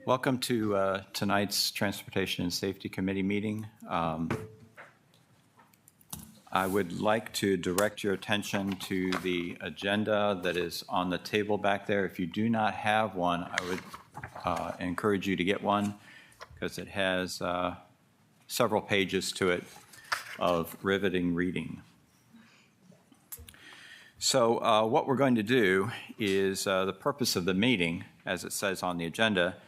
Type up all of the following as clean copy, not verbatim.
Welcome to tonight's Transportation and Safety Committee meeting. I would like to direct your attention to the agenda that is on the table back there. If you do not have one, I would encourage you to get one because it has several pages to it of riveting reading. So what we're going to do is the purpose of the meeting, as it says on the agenda,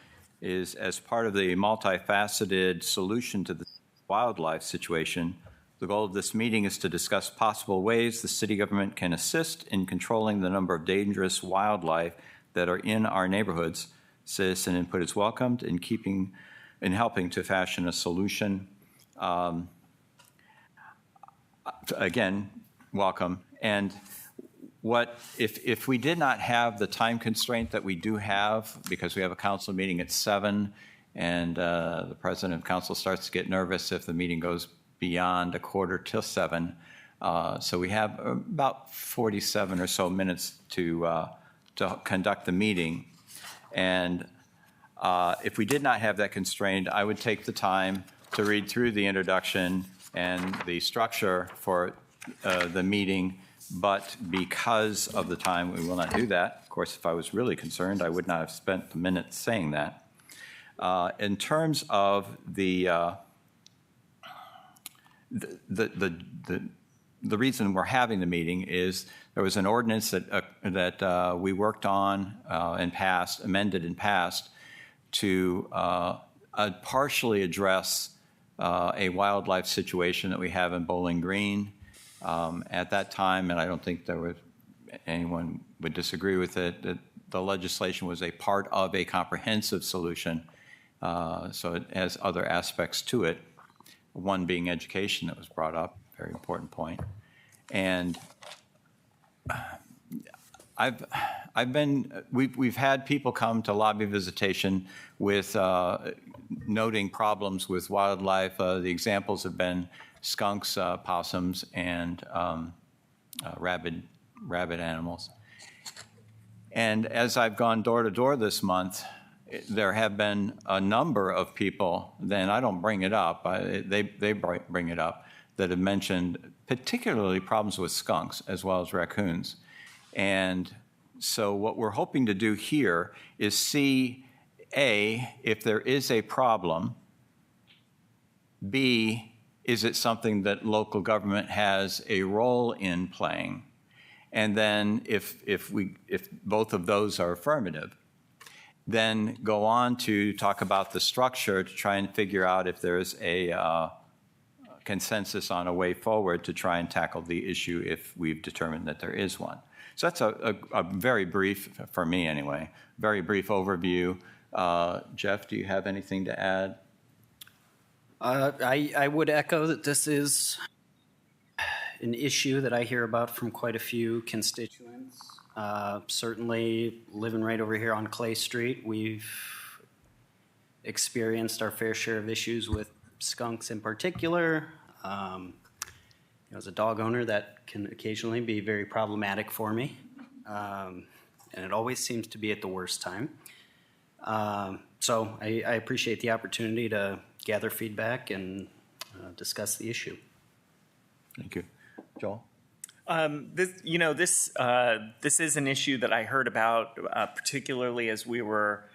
is as part of the multifaceted solution to the wildlife situation. The goal of this meeting is to discuss possible ways the city government can assist in controlling the number of dangerous wildlife that are in our neighborhoods. Citizen input is welcomed in helping to fashion a solution. Again, welcome. And if we did not have the time constraint that we do have, because we have a council meeting at 7, and the president of council starts to get nervous if the meeting goes beyond 6:45 to 7. So we have about 47 or so minutes to conduct the meeting. And if we did not have that constraint, I would take the time to read through the introduction and the structure for the meeting. But because of the time, we will not do that. Of course, if I was really concerned, I would not have spent the minutes saying that. In terms of the reason we're having the meeting is there was an ordinance that we worked on and passed, amended and passed, to partially address a wildlife situation that we have in Bowling Green. At that time, and I don't think anyone would disagree with it, that the legislation was a part of a comprehensive solution. So it has other aspects to it, one being education that was brought up, very important point. And we've had people come to lobby visitation with noting problems with wildlife. The examples have been skunks, possums, and rabid animals. And as I've gone door to door this month, there have been a number of people, then I don't bring it up, they bring it up, that have mentioned particularly problems with skunks as well as raccoons. And so what we're hoping to do here is see, A, if there is a problem, B, is it something that local government has a role in playing? And then if both of those are affirmative, then go on to talk about the structure to try and figure out if there's a consensus on a way forward to try and tackle the issue if we've determined that there is one. So that's a very brief, for me anyway, very brief overview. Jeff, do you have anything to add? I would echo that this is an issue that I hear about from quite a few constituents. Certainly living right over here on Clay Street, we've experienced our fair share of issues with skunks in particular. As a dog owner, that can occasionally be very problematic for me. And it always seems to be at the worst time. So I appreciate the opportunity to gather feedback and discuss the issue. Thank you. Joel? This is an issue that I heard about, particularly as we were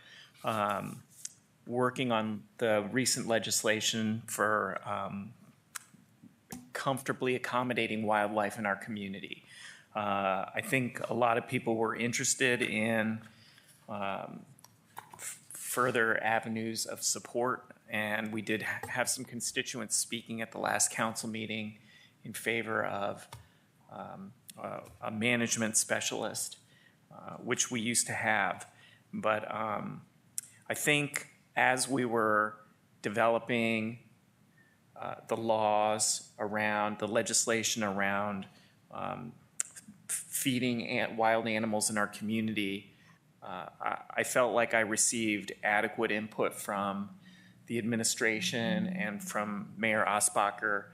working on the recent legislation for comfortably accommodating wildlife in our community. I think a lot of people were interested in further avenues of support, and we did have some constituents speaking at the last council meeting in favor of a management specialist, which we used to have. But I think as we were developing the laws around, the legislation around feeding wild animals in our community, I felt like I received adequate input from the administration and from Mayor Osbacher.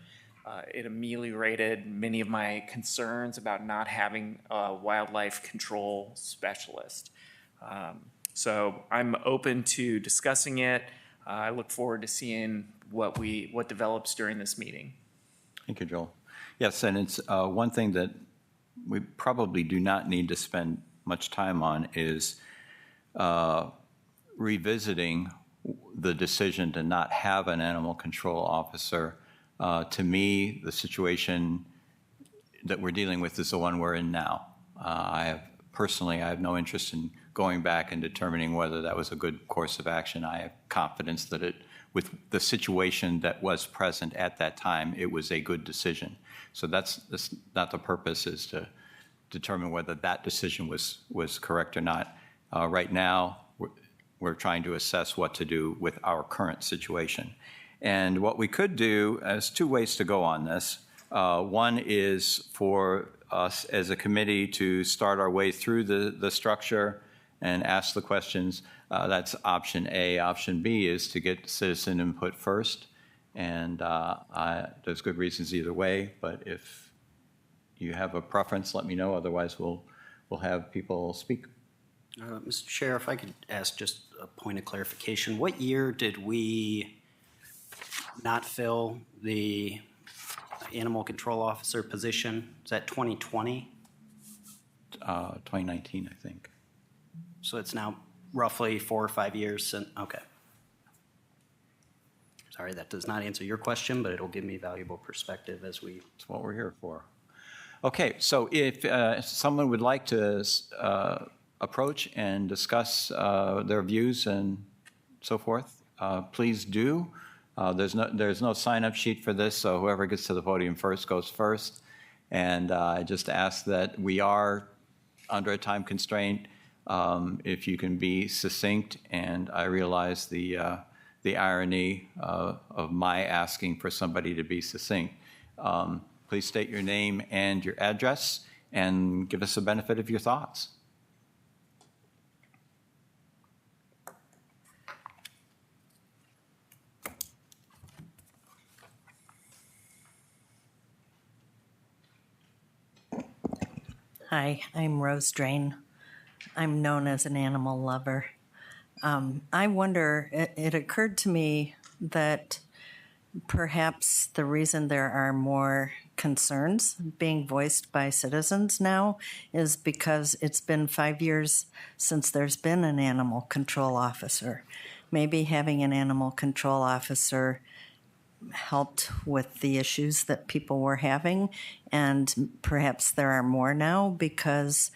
It ameliorated many of my concerns about not having a wildlife control specialist. So I'm open to discussing it. I look forward to seeing what develops during this meeting. Thank you, Joel. Yes, and it's one thing that we probably do not need to spend much time on is revisiting the decision to not have an animal control officer. To me, the situation that we're dealing with is the one we're in now. I have no interest in going back and determining whether that was a good course of action. I have confidence that with the situation that was present at that time, it was a good decision. So that's not the purpose, is to determine whether that decision was correct or not. Right now, we're trying to assess what to do with our current situation. And what we could do, there's two ways to go on this. One is for us as a committee to start our way through the structure and ask the questions. That's option A. Option B is to get citizen input first. And there's good reasons either way, but if you have a preference, let me know. Otherwise, we'll have people speak. Mr. Chair, if I could ask just a point of clarification. What year did we not fill the animal control officer position? Is that 2020? 2019, I think. So it's now roughly 4 or 5 years since, okay. Sorry, that does not answer your question, but it'll give me valuable perspective as we... That's what we're here for. Okay, so if someone would like to approach and discuss their views and so forth, please do. There's no sign-up sheet for this, so whoever gets to the podium first goes first. And I just ask that we are under a time constraint. If you can be succinct, and I realize the irony of my asking for somebody to be succinct. Please state your name and your address and give us the benefit of your thoughts. Hi, I'm Rose Drain. I'm known as an animal lover. I wonder, it occurred to me that perhaps the reason there are more concerns being voiced by citizens now is because it's been 5 years since there's been an animal control officer. Maybe having an animal control officer helped with the issues that people were having, and perhaps there are more now because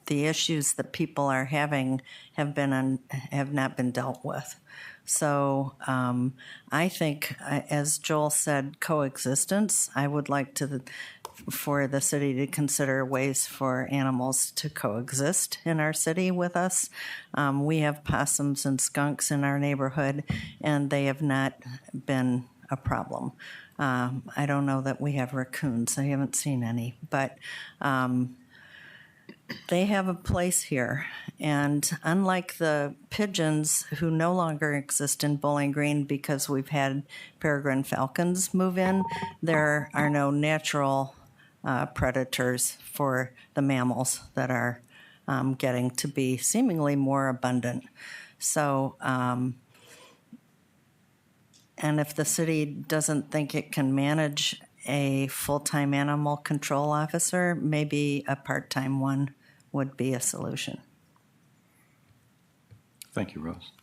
the issues that people are having have not been dealt with. So I think, as Joel said, coexistence. I would like for the city to consider ways for animals to coexist in our city with us. We have possums and skunks in our neighborhood, and they have not been a problem. I don't know that we have raccoons. I haven't seen any, but they have a place here. And unlike the pigeons who no longer exist in Bowling Green because we've had peregrine falcons move in, there are no natural predators for the mammals that are getting to be seemingly more abundant. So, and if the city doesn't think it can manage a full-time animal control officer, maybe a part-time one would be a solution. Thank you, Rose.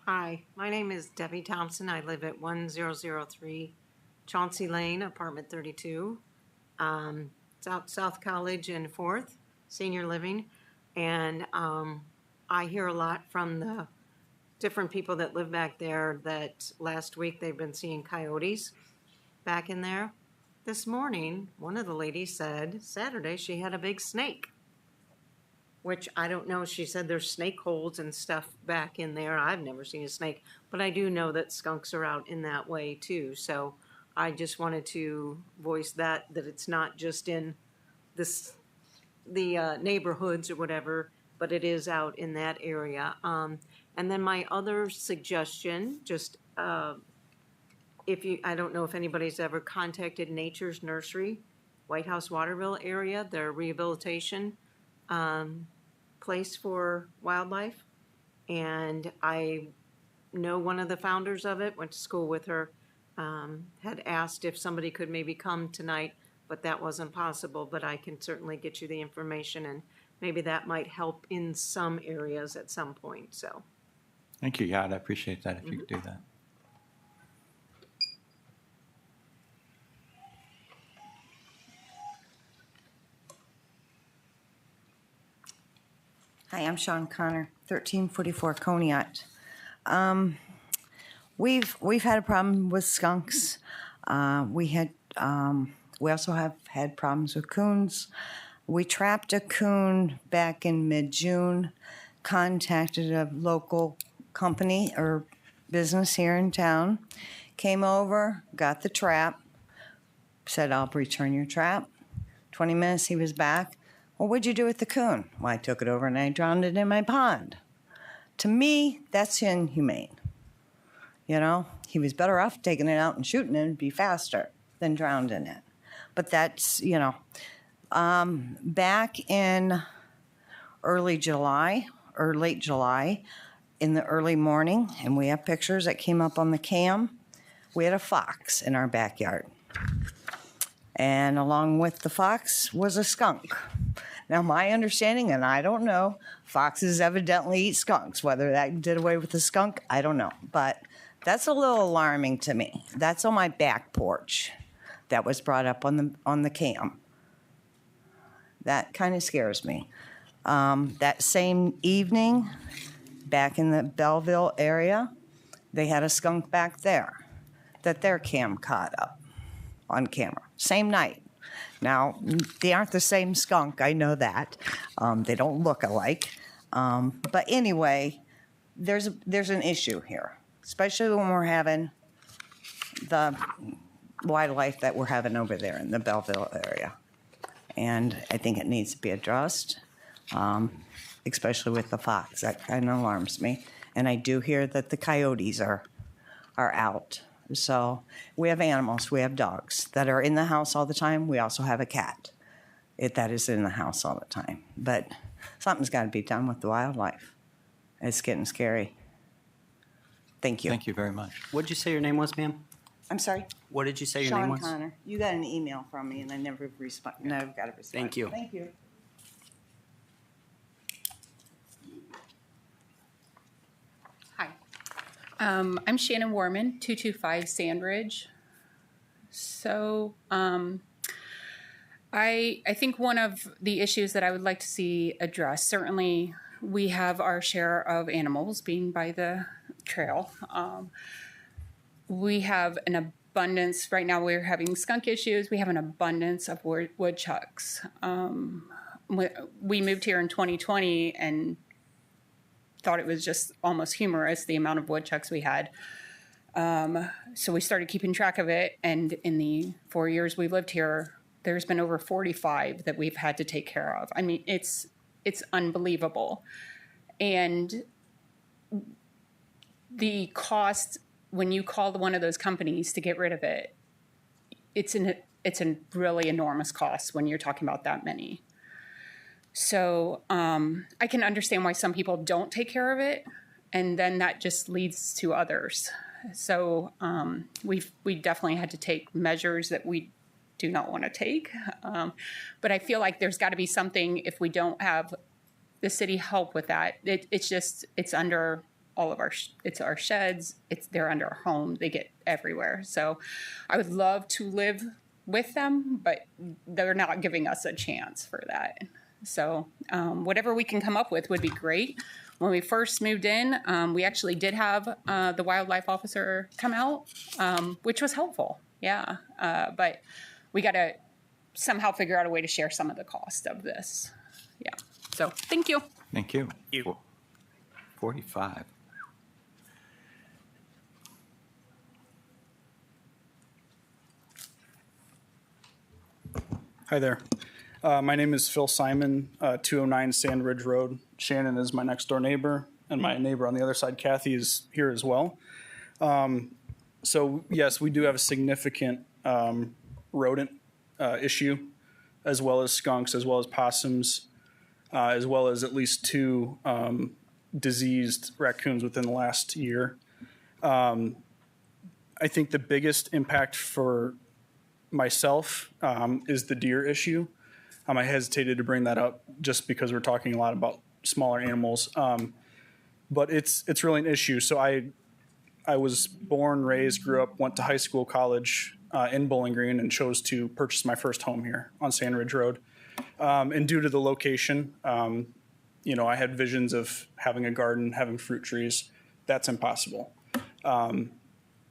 Hi, my name is Debbie Thompson. I live at 1003 Chauncey Lane, apartment 32. It's out South College and 4th, senior living. And I hear a lot from the different people that live back there that last week they've been seeing coyotes back in there. This morning, one of the ladies said Saturday she had a big snake, which I don't know. She said there's snake holes and stuff back in there. I've never seen a snake, but I do know that skunks are out in that way too. So I just wanted to voice that it's not just in the neighborhoods or whatever, but it is out in that area. And then my other suggestion, just if you, I don't know if anybody's ever contacted Nature's Nursery, White House Waterville area, their rehabilitation place for wildlife. And I know one of the founders of it, went to school with her, had asked if somebody could maybe come tonight, but that wasn't possible. But I can certainly get you the information, and maybe that might help in some areas at some point, so. Thank you, yeah, I'd appreciate that if you could do that. Hi, I'm Sean Connor, 1344 Coneyot. We've had a problem with skunks. We also have had problems with coons. We trapped a coon back in mid-June, contacted a local company or business here in town, came over, got the trap, said, I'll return your trap. 20 minutes, he was back. Well, what'd you do with the coon? Well, I took it over and I drowned it in my pond. To me, that's inhumane. You know, he was better off taking it out and shooting it and be faster than drowned in it. But that's, you know, back in early July or late July, in the early morning, and we have pictures that came up on the cam, we had a fox in our backyard. And along with the fox was a skunk. Now, my understanding, and I don't know, foxes evidently eat skunks. Whether that did away with the skunk, I don't know. But that's a little alarming to me. That's on my back porch. That was brought up on the cam. That kind of scares me. That same evening, back in the Belleville area, they had a skunk back there that their cam caught up on camera. Same night. Now, they aren't the same skunk, I know that. They don't look alike. But anyway, there's an issue here, especially when we're having the wildlife that we're having over there in the Belleville area. And I think it needs to be addressed, especially with the fox. That kind of alarms me. And I do hear that the coyotes are out. So we have animals, we have dogs that are in the house all the time. We also have a cat that is in the house all the time. But something's got to be done with the wildlife. It's getting scary. Thank you. Thank you very much. What did you say your name was, ma'am? I'm sorry? What did you say your name Sean was? Connor. You got an email from me and I never got a response. Thank you. Thank you. Hi. I'm Shannon Warman, 225 Sandridge. So I think one of the issues that I would like to see addressed, certainly we have our share of animals being by the trail. We have an abundance, right now we're having skunk issues, we have an abundance of woodchucks. We moved here in 2020 and thought it was just almost humorous, the amount of woodchucks we had. So we started keeping track of it, and in the 4 years we've lived here, there's been over 45 that we've had to take care of. I mean, it's unbelievable. And the cost, when you call one of those companies to get rid of it, it's a really enormous cost when you're talking about that many. So I can understand why some people don't take care of it, and then that just leads to others. So we definitely had to take measures that we do not want to take. But I feel like there's got to be something, if we don't have the city help with that. It's under all of it's our sheds. They're under our home. They get everywhere. So I would love to live with them, but they're not giving us a chance for that. So whatever we can come up with would be great. When we first moved in, we actually did have the wildlife officer come out, which was helpful. Yeah. But we got to somehow figure out a way to share some of the cost of this. Yeah. So thank you. Thank you. 45. Hi there. My name is Phil Simon, 209 Sand Ridge Road. Shannon is my next door neighbor, and my neighbor on the other side, Kathy, is here as well. So yes, we do have a significant rodent issue, as well as skunks, as well as possums, as well as at least 2 diseased raccoons within the last year. I think the biggest impact for myself is the deer issue. I hesitated to bring that up just because we're talking a lot about smaller animals, but it's really an issue. So I was born, raised, grew up, went to high school, college in Bowling Green, and chose to purchase my first home here on Sand Ridge Road. And due to the location, I had visions of having a garden, having fruit trees. That's impossible.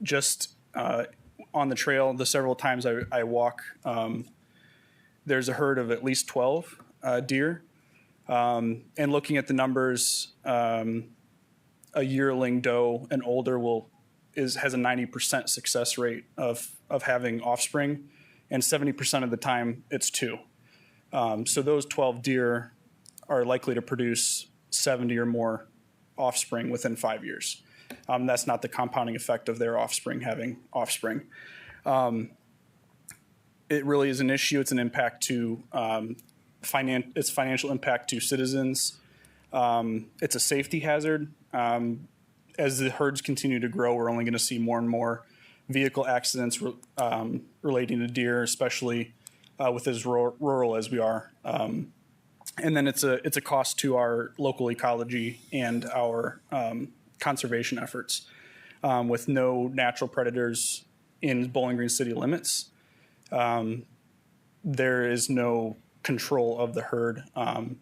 Just on the trail, the several times I walk, there's a herd of at least 12 deer. And looking at the numbers, a yearling doe and older has a 90% success rate of having offspring, and 70% of the time it's 2. So those 12 deer are likely to produce 70 or more offspring within 5 years. That's not the compounding effect of their offspring having offspring. It really is an issue. It's an impact to it's financial impact to citizens. It's a safety hazard. As the herds continue to grow, we're only going to see more and more vehicle accidents relating to deer, especially with as rural as we are. And then it's a cost to our local ecology and our conservation efforts. With no natural predators in Bowling Green city limits, there is no control of the herd. And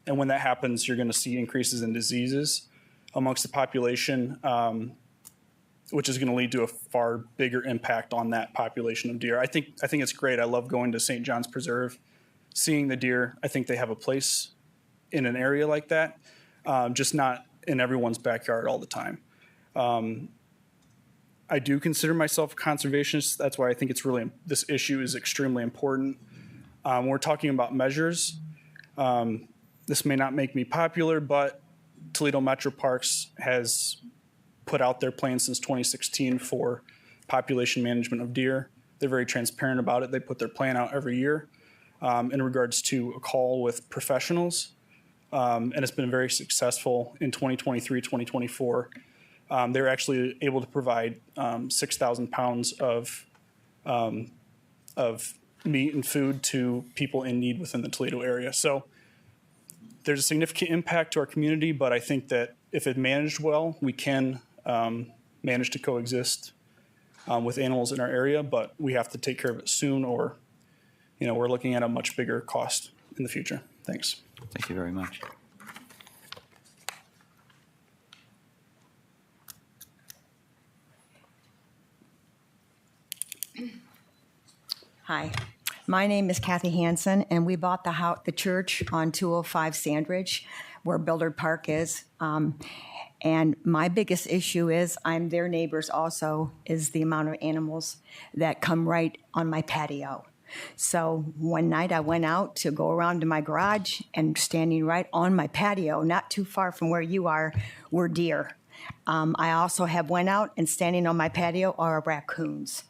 when that happens, you're going to see increases in diseases amongst the population, which is going to lead to a far bigger impact on that population of deer. I think it's great. I love going to St. John's Preserve, seeing the deer. I think they have a place in an area like that, just not in everyone's backyard all the time. I do consider myself a conservationist. That's why I think this issue is extremely important. We're talking about measures. This may not make me popular, but Toledo Metro Parks has put out their plan since 2016 for population management of deer. They're very transparent about it. They put their plan out every year in regards to a call with professionals. And it's been very successful in 2023, 2024. They're actually able to provide 6,000 pounds of meat and food to people in need within the Toledo area. So there's a significant impact to our community, but I think that if it managed well, we can manage to coexist with animals in our area, but we have to take care of it soon, or we're looking at a much bigger cost in the future. Thanks. Thank you very much. Hi, my name is Kathy Hansen, and we bought the church on 205 Sandridge, where Billard Park is. And my biggest issue is, I'm their neighbors also, is the amount of animals that come right on my patio. So one night I went out to go around to my garage, and standing right on my patio, not too far from where you are, were deer. I also have went out, and standing on my patio are raccoons.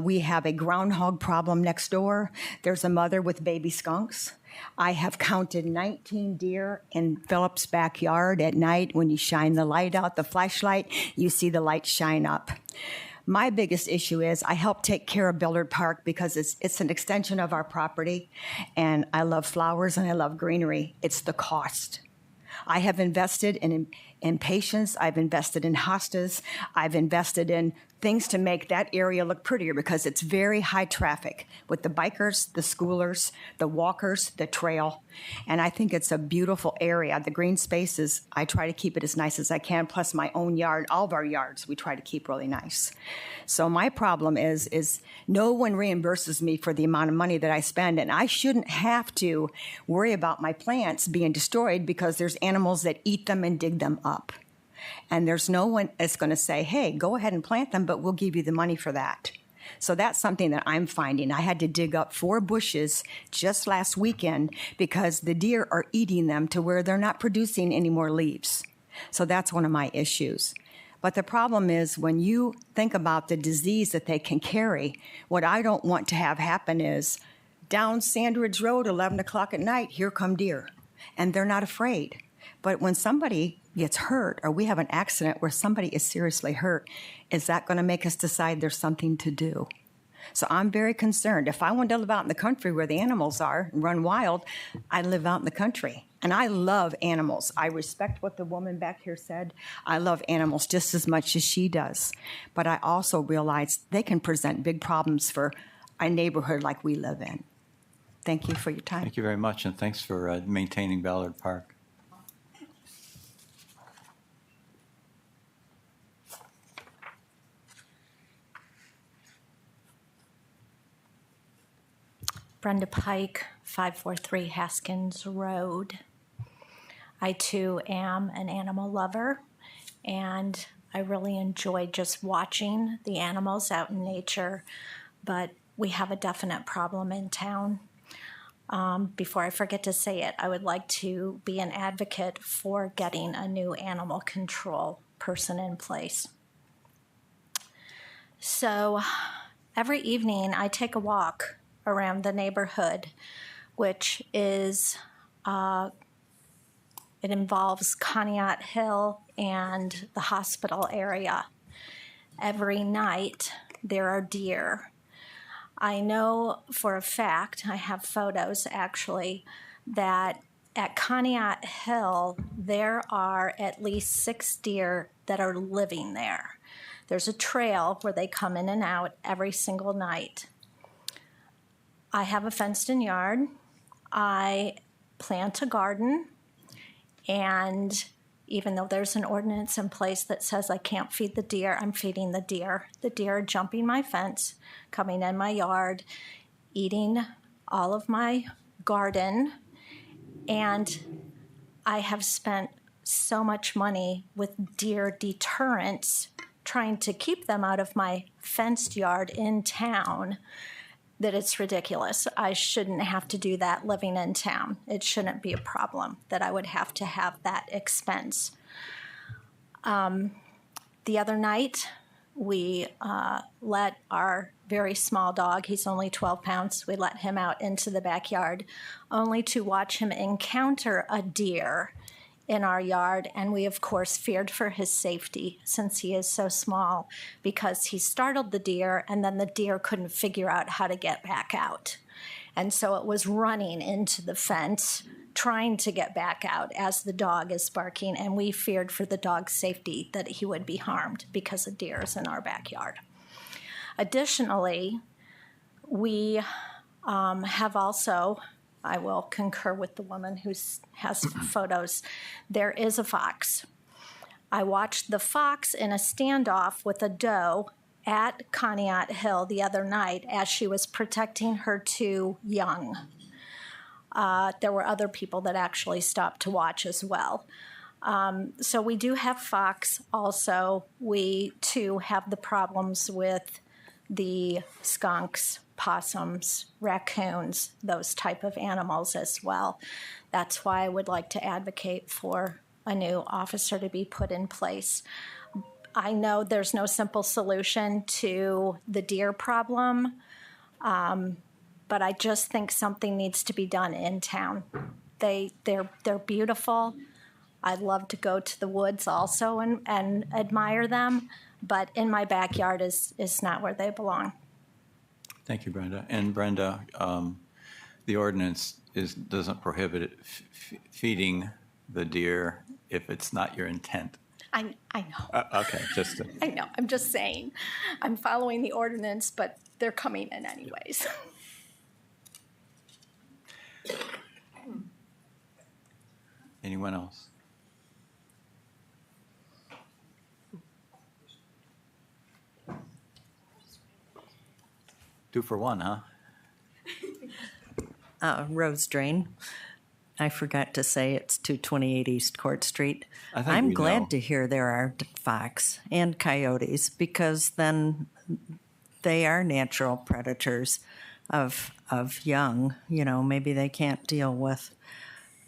We have a groundhog problem next door. There's a mother with baby skunks. I have counted 19 deer in Philip's backyard at night. When you shine the light out, the flashlight, you see the light shine up. My biggest issue is I help take care of Billard Park because it's an extension of our property, and I love flowers and I love greenery. It's the cost. I have invested in patients. I've invested in hostas. I've invested in things to make that area look prettier because it's very high traffic with the bikers, the schoolers, the walkers, the trail. And I think it's a beautiful area. The green spaces, I try to keep it as nice as I can, plus my own yard, all of our yards, we try to keep really nice. So my problem is no one reimburses me for the amount of money that I spend, and I shouldn't have to worry about my plants being destroyed because there's animals that eat them and dig them up. And there's no one that's going to say, hey, go ahead and plant them, but we'll give you the money for that. So that's something that I'm finding. I had to dig up 4 bushes just last weekend because the deer are eating them to where they're not producing any more leaves. So that's one of my issues. But the problem is when you think about the disease that they can carry, what I don't want to have happen is down Sandridge Road, 11 o'clock at night, here come deer. And they're not afraid. But when somebody gets hurt or we have an accident where somebody is seriously hurt, is that going to make us decide there's something to do? So I'm very concerned. If I want to live out in the country where the animals are and run wild, I live out in the country. And I love animals. I respect what the woman back here said. I love animals just as much as she does. But I also realize they can present big problems for a neighborhood like we live in. Thank you for your time. Thank you very much, and thanks for maintaining Ballard Park. Brenda Pike, 543 Haskins Road. I too am an animal lover, and I really enjoy just watching the animals out in nature, but we have a definite problem in town. Before I forget to say it, I would like to be an advocate for getting a new animal control person in place. So every evening I take a walk around the neighborhood, which is, it involves Conneaut Hill and the hospital area. Every night there are deer. I know for a fact, I have photos actually, that at Conneaut Hill there are at least 6 deer that are living there. There's a trail where they come in and out every single night. I have a fenced-in yard. I plant a garden, and even though there's an ordinance in place that says I can't feed the deer, I'm feeding the deer. The deer are jumping my fence, coming in my yard, eating all of my garden, and I have spent so much money with deer deterrents trying to keep them out of my fenced yard in town that it's ridiculous. I shouldn't have to do that living in town. It shouldn't be a problem that I would have to have that expense. The other night, we let our very small dog, he's only 12 pounds, we let him out into the backyard only to watch him encounter a deer in our yard, and we of course feared for his safety since he is so small, because he startled the deer and then the deer couldn't figure out how to get back out. And so it was running into the fence, trying to get back out as the dog is barking, and we feared for the dog's safety that he would be harmed because of deer is in our backyard. Additionally, we have also, I will concur with the woman who has photos, there is a fox. I watched the fox in a standoff with a doe at Conneaut Hill the other night as she was protecting her 2 young. There were other people that actually stopped to watch as well. So we do have fox also. We too have the problems with the skunks, possums, raccoons, those type of animals as well. That's why I would like to advocate for a new officer to be put in place. I know there's no simple solution to the deer problem, but I just think something needs to be done in town. They're beautiful. I love to go to the woods also and admire them, but in my backyard is not where they belong. Thank you, Brenda. And Brenda, the ordinance doesn't prohibit feeding the deer if it's not your intent. I know. Okay, just I know. I'm just saying. I'm following the ordinance, but they're coming in anyways. anyone else? Two for one, huh? Rose Drain. I forgot to say it's 228 East Court Street. I think I'm we glad know. to hear there are fox and coyotes, because then they are natural predators of young. You know, maybe they can't deal with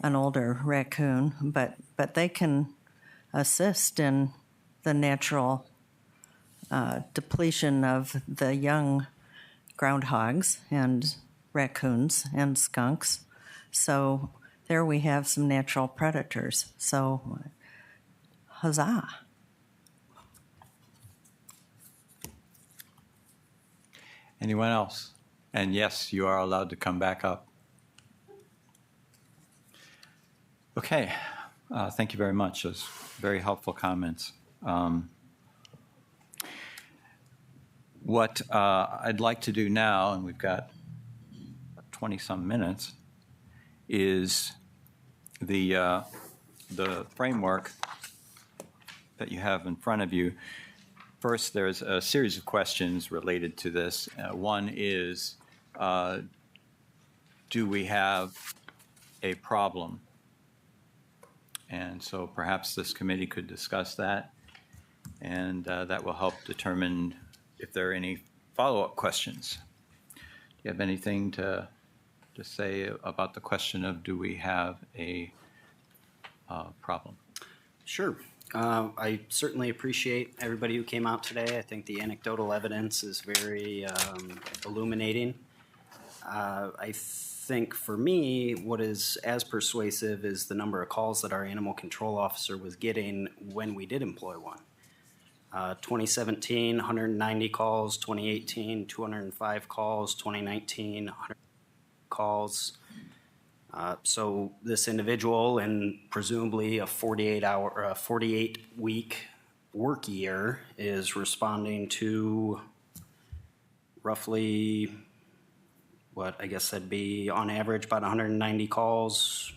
an older raccoon, but they can assist in the natural depletion of the young groundhogs and raccoons and skunks. So there we have some natural predators. So huzzah. Anyone else? And yes, you are allowed to come back up. Okay, thank you very much. Those very helpful comments. What I'd like to do now, and we've got 20-some minutes, is the framework that you have in front of you. First, there's a series of questions related to this. One is, do we have a problem? And so perhaps this committee could discuss that, and that will help determine if there are any follow-up questions. Do you have anything to say about the question of do we have a problem? Sure. I certainly appreciate everybody who came out today. I think the anecdotal evidence is very illuminating. I think for me, what is as persuasive is the number of calls that our animal control officer was getting when we did employ one. 2017, 190 calls, 2018, 205 calls, 2019, 100 calls. So this individual, in presumably a 48-week work year, is responding to roughly what I guess that'd be on average about 190 calls.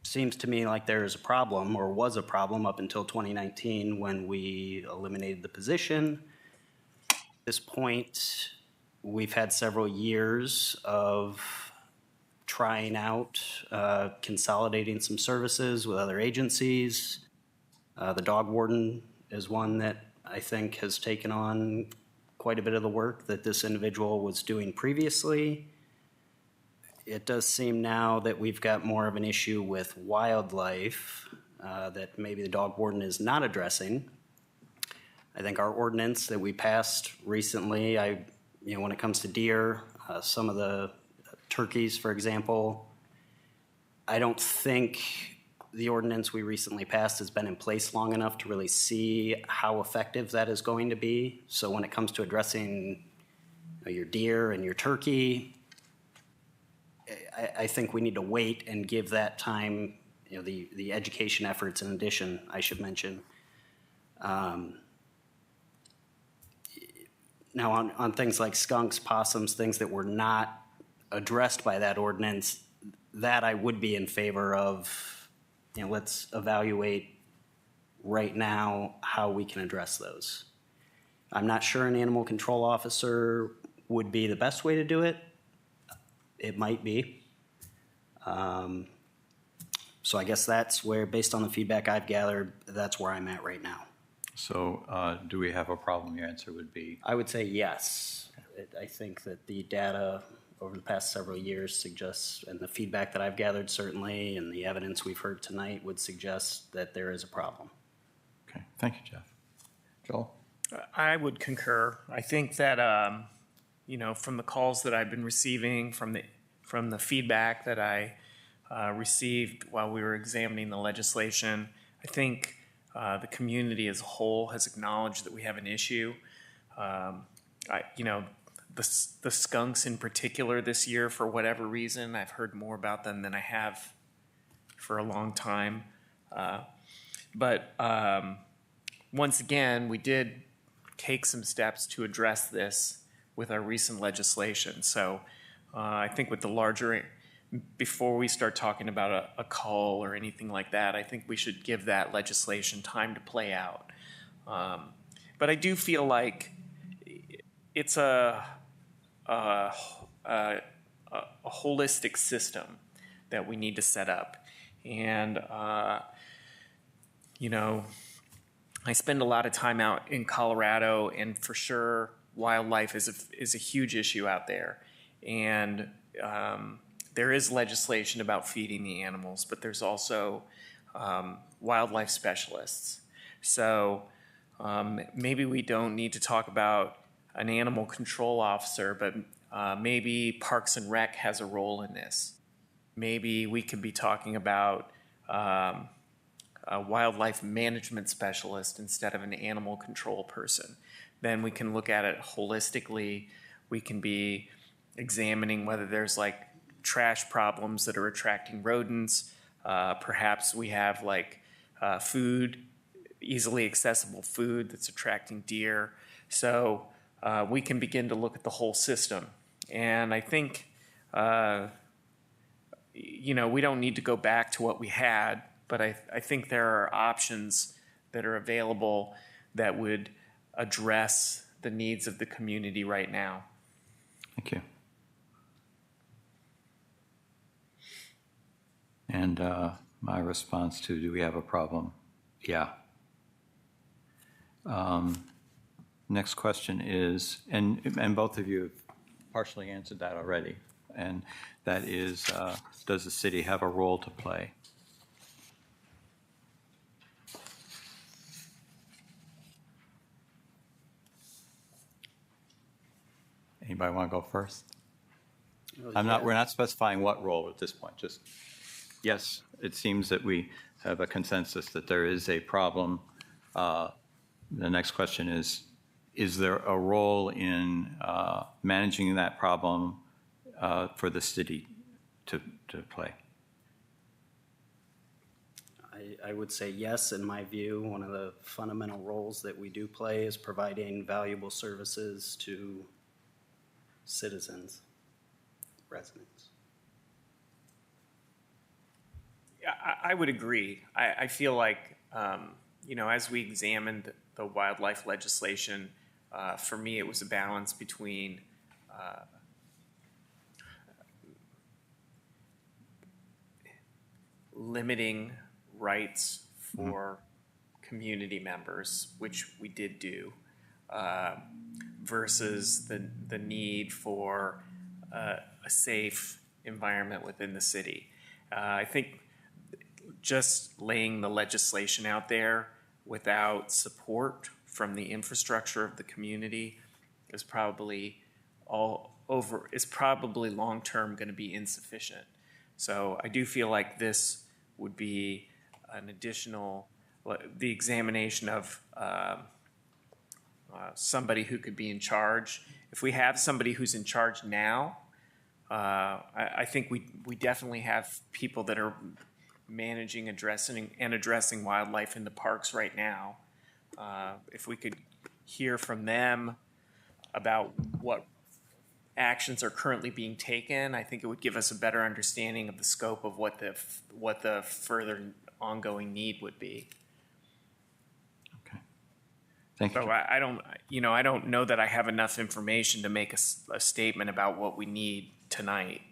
Seems to me like there is a problem, or was a problem, up until 2019 when we eliminated the position. At this point, we've had several years of trying out, consolidating some services with other agencies. The dog warden is one that I think has taken on quite a bit of the work that this individual was doing previously. It does seem now that we've got more of an issue with wildlife that maybe the dog warden is not addressing. I think our ordinance that we passed recently, when it comes to deer, some of the turkeys, for example, I don't think the ordinance we recently passed has been in place long enough to really see how effective that is going to be. So when it comes to addressing your deer and your turkey, I think we need to wait and give that time, the education efforts in addition, I should mention. Now on things like skunks, possums, things that were not addressed by that ordinance, that I would be in favor of, let's evaluate right now how we can address those. I'm not sure an animal control officer would be the best way to do it. It might be. So I guess that's where, based on the feedback I've gathered, that's where I'm at right now. So do we have a problem? Your answer would be? I would say yes. I think that the data over the past several years suggests, and the feedback that I've gathered certainly, and the evidence we've heard tonight would suggest that there is a problem. Okay, thank you, Jeff. Joel? I would concur. I think that, from the calls that I've been receiving, from the feedback that I received while we were examining the legislation, I think the community as a whole has acknowledged that we have an issue. The skunks in particular this year, for whatever reason, I've heard more about them than I have for a long time. But once again, we did take some steps to address this with our recent legislation. So I think with the larger, before we start talking about a cull or anything like that, I think we should give that legislation time to play out. But I do feel like it's a holistic system that we need to set up. And, I spend a lot of time out in Colorado, and for sure, wildlife is a huge issue out there, and there is legislation about feeding the animals, but there's also wildlife specialists. So maybe we don't need to talk about an animal control officer, but maybe Parks and Rec has a role in this. Maybe we could be talking about a wildlife management specialist instead of an animal control person. Then we can look at it holistically. We can be examining whether there's like trash problems that are attracting rodents. Perhaps we have like food, easily accessible food that's attracting deer. So we can begin to look at the whole system. And I think, we don't need to go back to what we had, but I think there are options that are available that would address the needs of the community right now. Thank you. And my response to, do we have a problem? Yeah. Next question is, and both of you have partially answered that already, and that is, does the city have a role to play? Anybody want to go first? We're not specifying what role at this point, just, yes, it seems that we have a consensus that there is a problem. The next question is there a role in managing that problem for the city to play? I would say yes, in my view. One of the fundamental roles that we do play is providing valuable services to citizens, residents. Yeah, I would agree. I feel like, as we examined the wildlife legislation, for me it was a balance between limiting rights for community members, which we did do, versus the need for a safe environment within the city. I think just laying the legislation out there without support from the infrastructure of the community is probably long-term going to be insufficient. So I do feel like this would be an additional, the examination of somebody who could be in charge. If we have somebody who's in charge now, I think we definitely have people that are managing, addressing wildlife in the parks right now. If we could hear from them about what actions are currently being taken, I think it would give us a better understanding of the scope of what the further ongoing need would be. Okay, thank you. So I don't know that I have enough information to make a statement about what we need tonight.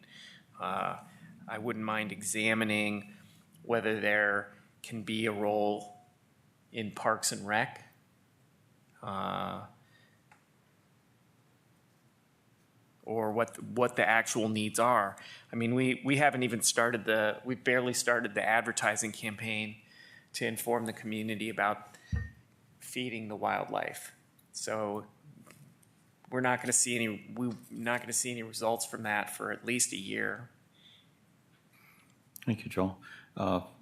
I wouldn't mind examining whether there can be a role in Parks and Rec. Or what the actual needs are. I mean, we haven't even we've barely started the advertising campaign to inform the community about feeding the wildlife. So we're not going to see any results from that for at least a year. Thank you, Joel.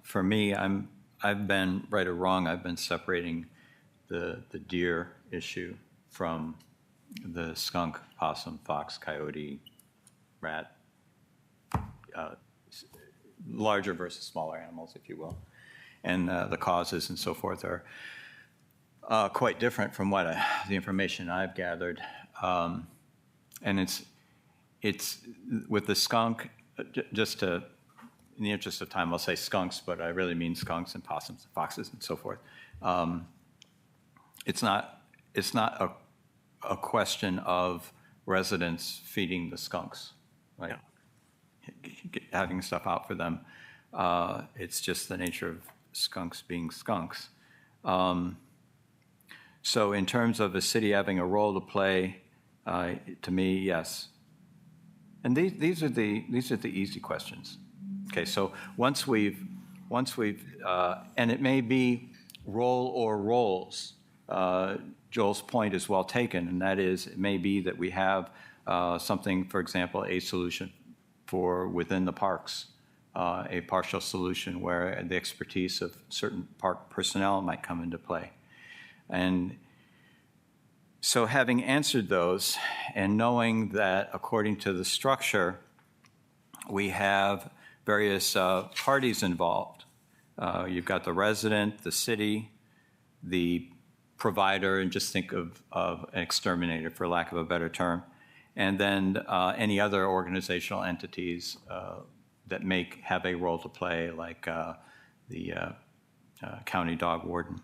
For me, I've been, right or wrong, I've been separating the deer issue from the skunk, possum, fox, coyote, rat, larger versus smaller animals, if you will. And the causes and so forth are quite different from what the information I've gathered. And it's with the skunk, just to, in the interest of time, I'll say skunks, but I really mean skunks and possums and foxes and so forth. It's not a question of residents feeding the skunks, right? Yeah. Having stuff out for them. It's just the nature of skunks being skunks. So in terms of the city having a role to play, To me, yes. And these are the easy questions. Okay, so once we've and it may be role or roles. Joel's point is well taken, and that is it may be that we have something, for example, a solution for within the parks, a partial solution where the expertise of certain park personnel might come into play. And so having answered those and knowing that according to the structure, we have various parties involved. You've got the resident, the city, the provider, and just think of an exterminator, for lack of a better term, and then any other organizational entities that may have a role to play, like the county dog warden.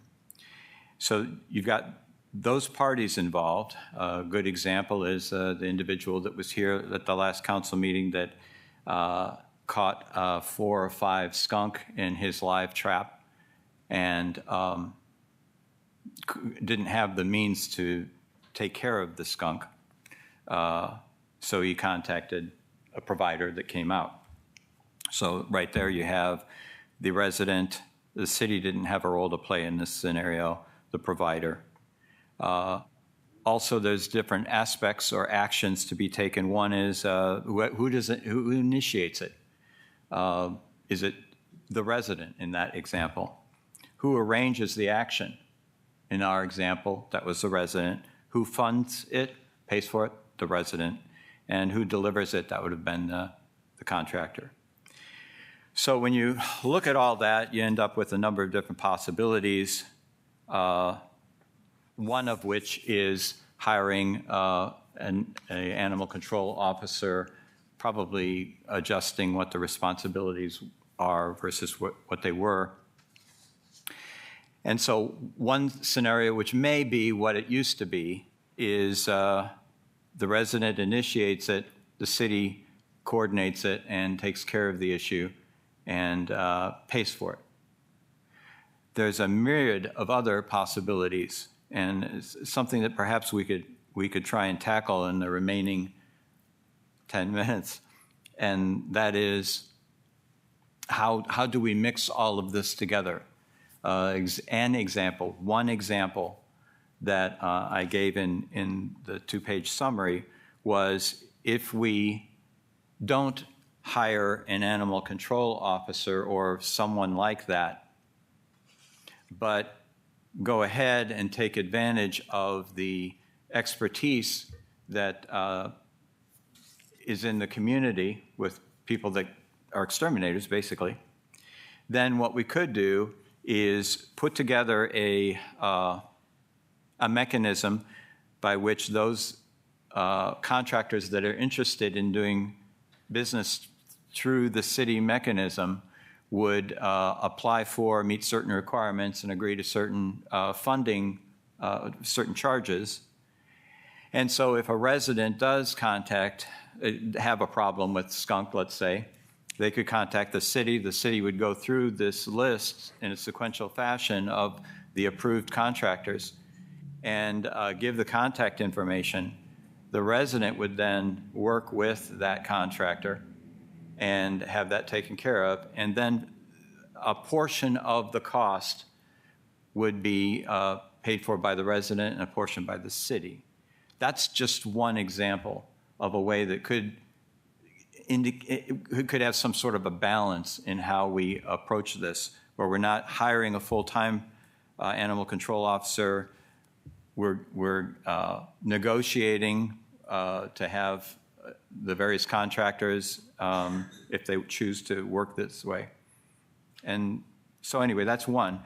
So you've got those parties involved. A good example is the individual that was here at the last council meeting that caught 4 or 5 skunk in his live trap and didn't have the means to take care of the skunk. So he contacted a provider that came out. So right there you have the resident. The city didn't have a role to play in this scenario, the provider. Also, there's different aspects or actions to be taken. One is who initiates it? Is it the resident in that example? Who arranges the action? In our example, that was the resident. Who funds it, pays for it? The resident. And who delivers it? That would have been the contractor. So when you look at all that, you end up with a number of different possibilities, one of which is hiring an animal control officer, probably adjusting what the responsibilities are versus what they were. And so one scenario, which may be what it used to be, is the resident initiates it, the city coordinates it and takes care of the issue and pays for it. There's a myriad of other possibilities, and it's something that perhaps we could try and tackle in the remaining 10 minutes, and that is how do we mix all of this together? One example that I gave in the 2-page summary was if we don't hire an animal control officer or someone like that, but go ahead and take advantage of the expertise that is in the community with people that are exterminators, basically, then what we could do is put together a mechanism by which those contractors that are interested in doing business through the city mechanism would apply for, meet certain requirements, and agree to certain funding, certain charges. And so if a resident does have a problem with skunk, let's say, they could contact the city would go through this list in a sequential fashion of the approved contractors and give the contact information. The resident would then work with that contractor and have that taken care of, and then a portion of the cost would be paid for by the resident and a portion by the city. That's just one example of a way that could have some sort of a balance in how we approach this, where we're not hiring a full-time animal control officer. We're negotiating to have the various contractors if they choose to work this way. And so anyway, that's one.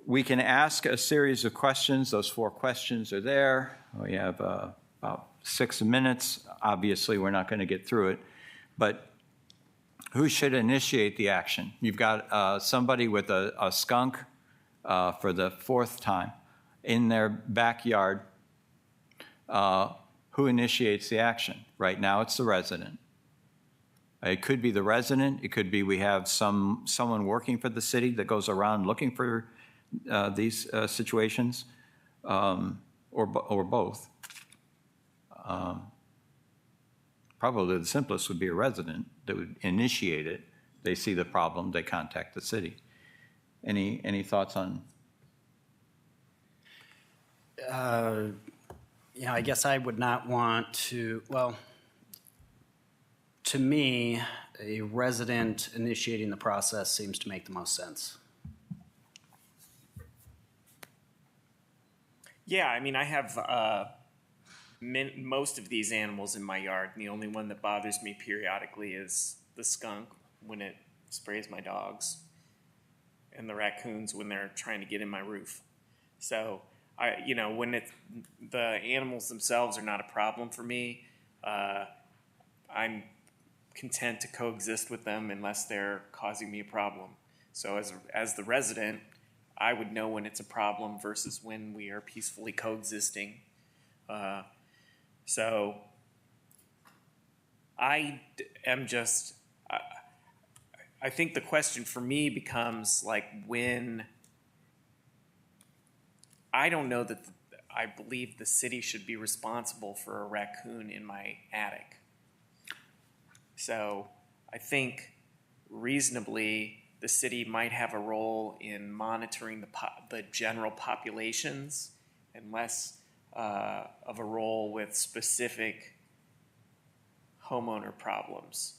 We can ask a series of questions. Those 4 questions are there. We have about 6 minutes. Obviously, we're not going to get through it. But who should initiate the action? You've got somebody with a skunk for the 4th time in their backyard. Who initiates the action? Right now, it's the resident. It could be the resident. It could be we have someone working for the city that goes around looking for these situations, or both. probably the simplest would be a resident that would initiate it. They see the problem, they contact the city. Any thoughts on? I guess I would not want to, well, to me, a resident initiating the process seems to make the most sense. Yeah, I mean, I have most of these animals in my yard, and the only one that bothers me periodically is the skunk when it sprays my dogs, and the raccoons when they're trying to get in my roof. So, when the animals themselves are not a problem for me, I'm content to coexist with them unless they're causing me a problem. So as the resident, I would know when it's a problem versus when we are peacefully coexisting. So I am just, I think the question for me becomes like when, I don't know that I believe the city should be responsible for a raccoon in my attic. So I think reasonably the city might have a role in monitoring the general populations and less of a role with specific homeowner problems.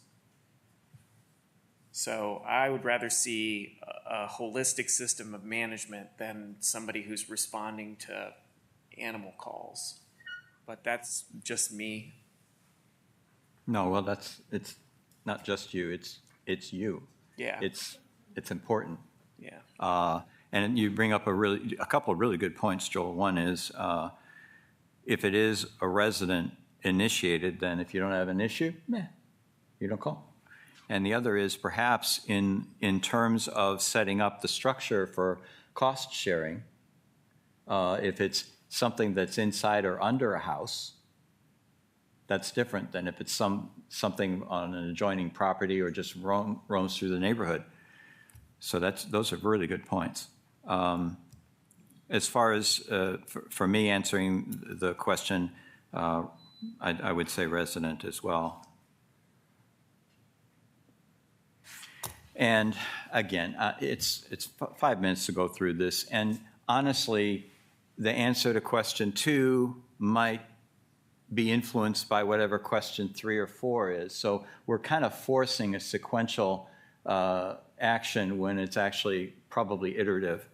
So I would rather see a holistic system of management than somebody who's responding to animal calls. But that's just me. No, well, it's not just you, it's you. Yeah. It's important. Yeah. And you bring up a couple of really good points, Joel. One is, if it is a resident initiated, then if you don't have an issue, you don't call. And the other is perhaps in terms of setting up the structure for cost sharing, if it's something that's inside or under a house, that's different than if it's something on an adjoining property or just roams through the neighborhood. So those are really good points. As far as for me answering the question, I would say resident as well. And again, it's 5 minutes to go through this. And honestly, the answer to question 2 might be influenced by whatever question 3 or 4 is. So we're kind of forcing a sequential action when it's actually probably iterative.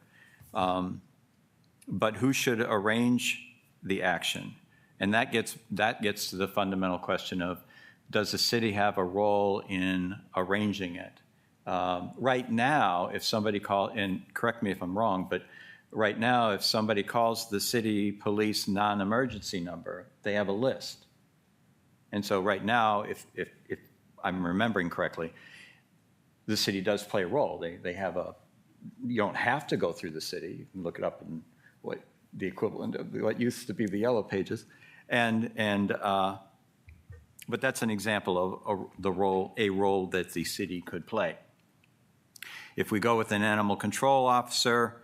But who should arrange the action? And that gets to the fundamental question of, does the city have a role in arranging it? Right now, if somebody and correct me if I'm wrong, but right now, if somebody calls the city police non-emergency number, they have a list. And so right now, if I'm remembering correctly, the city does play a role. They have you don't have to go through the city. You can look it up in what the equivalent of what used to be the Yellow Pages. But that's an example of a role that the city could play. If we go with an animal control officer,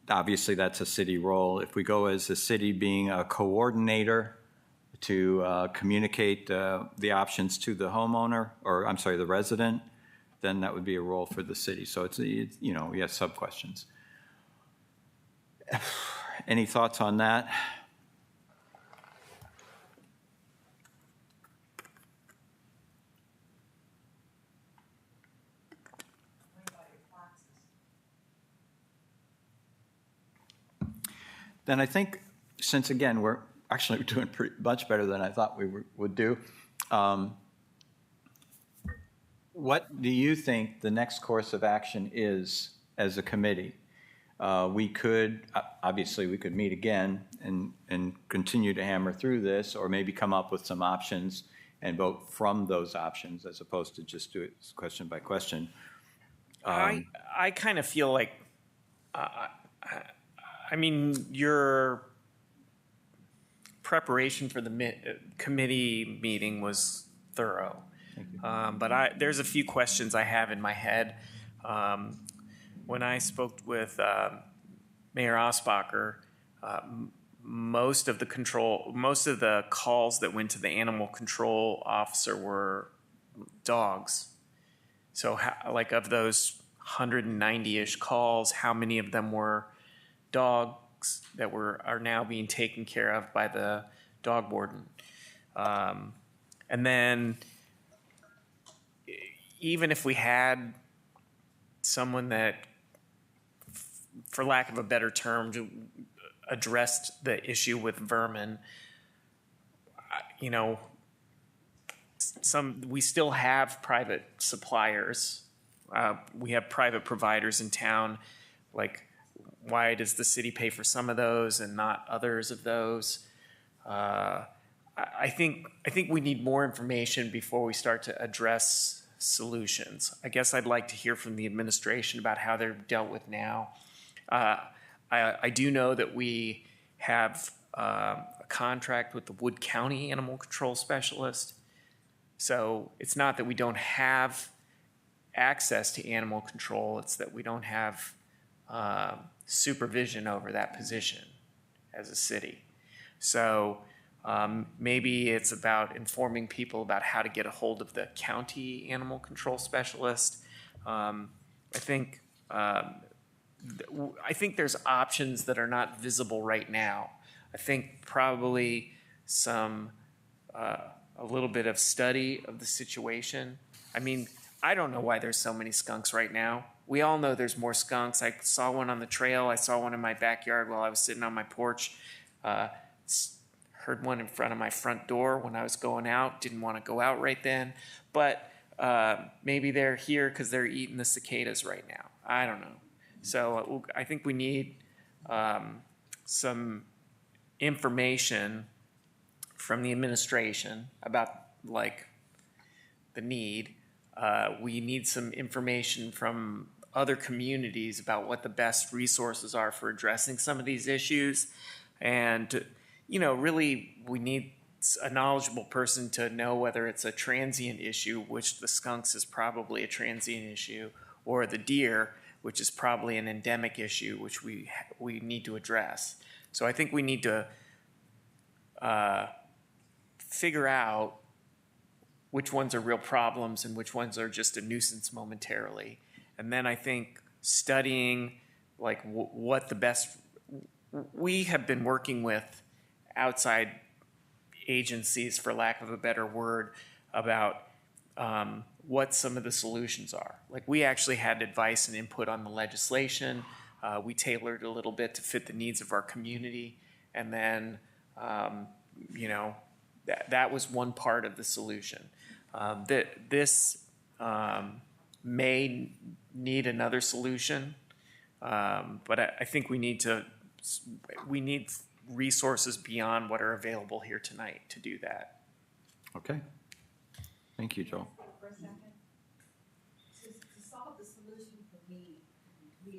obviously that's a city role. If we go as the city being a coordinator to communicate the options to the homeowner, or I'm sorry, the resident, then that would be a role for the city. So it's we have sub-questions. Any thoughts on that? Then I think, since again, we're actually doing much better than I thought we would do, what do you think the next course of action is as a committee? We could meet again and continue to hammer through this, or maybe come up with some options and vote from those options as opposed to just do it question by question. I kind of feel like, your preparation for the committee meeting was thorough. But there's a few questions I have in my head. When I spoke with Mayor Osbacher, most of the calls that went to the animal control officer were dogs. So like of those 190-ish calls, how many of them were dogs that are now being taken care of by the dog warden? And then even if we had someone that, for lack of a better term, addressed the issue with vermin, you know, we still have private suppliers. We have private providers in town. Like, why does the city pay for some of those and not others of those? I think we need more information before we start to address solutions. I guess I'd like to hear from the administration about how they're dealt with now. I do know that we have a contract with the Wood County Animal Control Specialist. So it's not that we don't have access to animal control, it's that we don't have supervision over that position as a city. So maybe it's about informing people about how to get a hold of the county animal control specialist. I think there's options that are not visible right now. I think probably a little bit of study of the situation. I mean, I don't know why there's so many skunks right now. We all know there's more skunks. I saw one on the trail. I saw one in my backyard while I was sitting on my porch. Heard one in front of my front door when I was going out. Didn't want to go out right then. But maybe they're here because they're eating the cicadas right now. I don't know. So I think we need some information from the administration about like the need. We need some information from other communities about what the best resources are for addressing some of these issues. And, you know, really we need a knowledgeable person to know whether it's a transient issue, which the skunks is probably a transient issue, or the deer, which is probably an endemic issue, which we need to address. So I think we need to figure out which ones are real problems and which ones are just a nuisance momentarily. And then I think studying like what the best, we have been working with outside agencies, for lack of a better word, about what some of the solutions are. Like we actually had advice and input on the legislation. We tailored a little bit to fit the needs of our community. And then, you know, that was one part of the solution. This may need another solution, but I think we need resources beyond what are available here tonight to do that. Okay. Thank you, Joel. For a second, to solve the solution for me,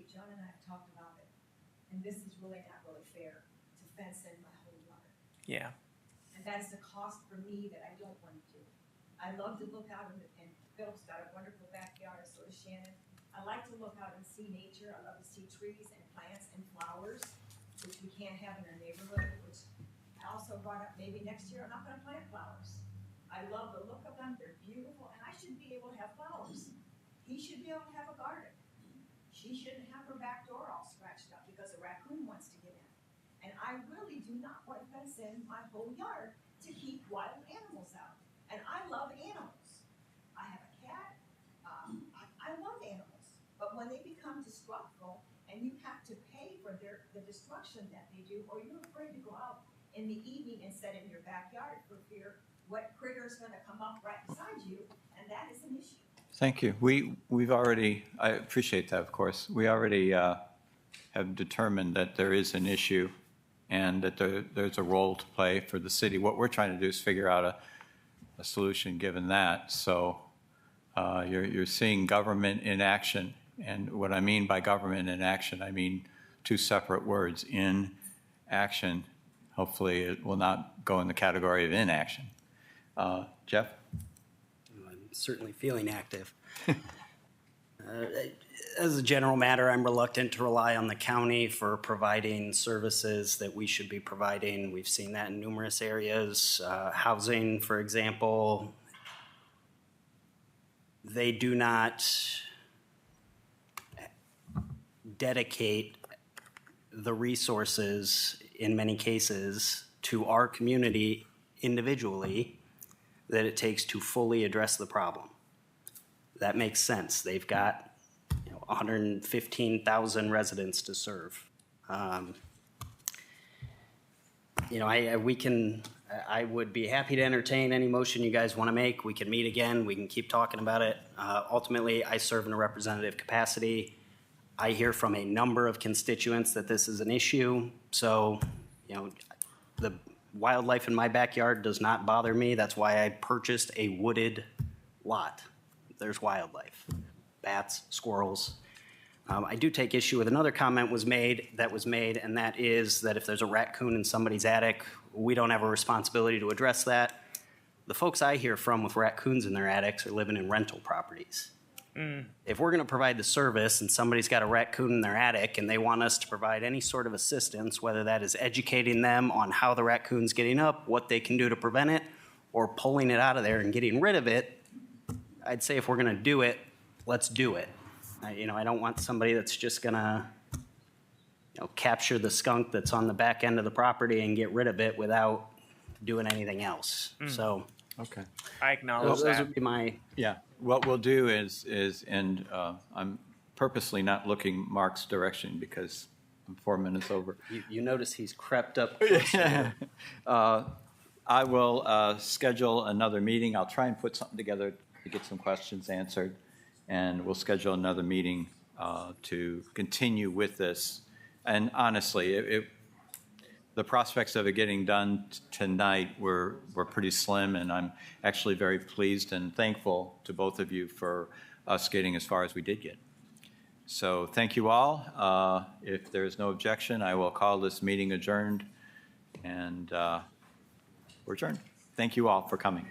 John and I have talked about it, and this is really not really fair to fence in my whole yard. Yeah. And that's the cost for me that I don't want to do. I love to look out and Phil's got a wonderful backyard, so does Shannon. I like to look out and see nature. I love to see trees and plants and flowers, which we can't have in our neighborhood, which I also brought up maybe next year I'm not gonna plant flowers. I love the look of them, they're beautiful, and I should be able to have flowers. He should be able to have a garden. She shouldn't have her back door all scratched up because a raccoon wants to get in. And I really do not want to fence in my whole yard to keep wild animals out. And I love animals. I have a cat. I love animals. But when they become destructive and you have to pay for the destruction that they do, or you're afraid to go out in the evening and sit in your backyard for fear what critter's going to come up right beside you, and that is an issue. Thank you. We've already, I appreciate that, of course. We already have determined that there is an issue and that there's a role to play for the city. What we're trying to do is figure out a solution given that. So you're seeing government in action. And what I mean by government in action, I mean two separate words, in action. Hopefully it will not go in the category of inaction. Jeff? I'm certainly feeling active. As a general matter, I'm reluctant to rely on the county for providing services that we should be providing. We've seen that in numerous areas. Housing, for example, they do not dedicate the resources in many cases to our community individually that it takes to fully address the problem. That makes sense. They've got 115,000 residents to serve. I would be happy to entertain any motion you guys want to make. We can meet again. We can keep talking about it. Ultimately, I serve in a representative capacity. I hear from a number of constituents that this is an issue. So, the wildlife in my backyard does not bother me. That's why I purchased a wooded lot. There's wildlife, bats, squirrels. I do take issue with another comment that was made, and that is that if there's a raccoon in somebody's attic, we don't have a responsibility to address that. The folks I hear from with raccoons in their attics are living in rental properties. If we're going to provide the service and somebody's got a raccoon in their attic and they want us to provide any sort of assistance, whether that is educating them on how the raccoon's getting up, what they can do to prevent it, or pulling it out of there and getting rid of it, I'd say if we're going to do it, let's do it. I don't want somebody that's just going to capture the skunk that's on the back end of the property and get rid of it without doing anything else. So Okay. I acknowledge those that. would be my. Yeah, what we'll do is I'm purposely not looking Mark's direction because I'm 4 minutes over. You notice he's crept up. I will schedule another meeting. I'll try and put something together to get some questions answered, and we'll schedule another meeting to continue with this. And honestly, the prospects of it getting done tonight were pretty slim, and I'm actually very pleased and thankful to both of you for us getting as far as we did get. So thank you all. If there is no objection, I will call this meeting adjourned, and we're adjourned. Thank you all for coming.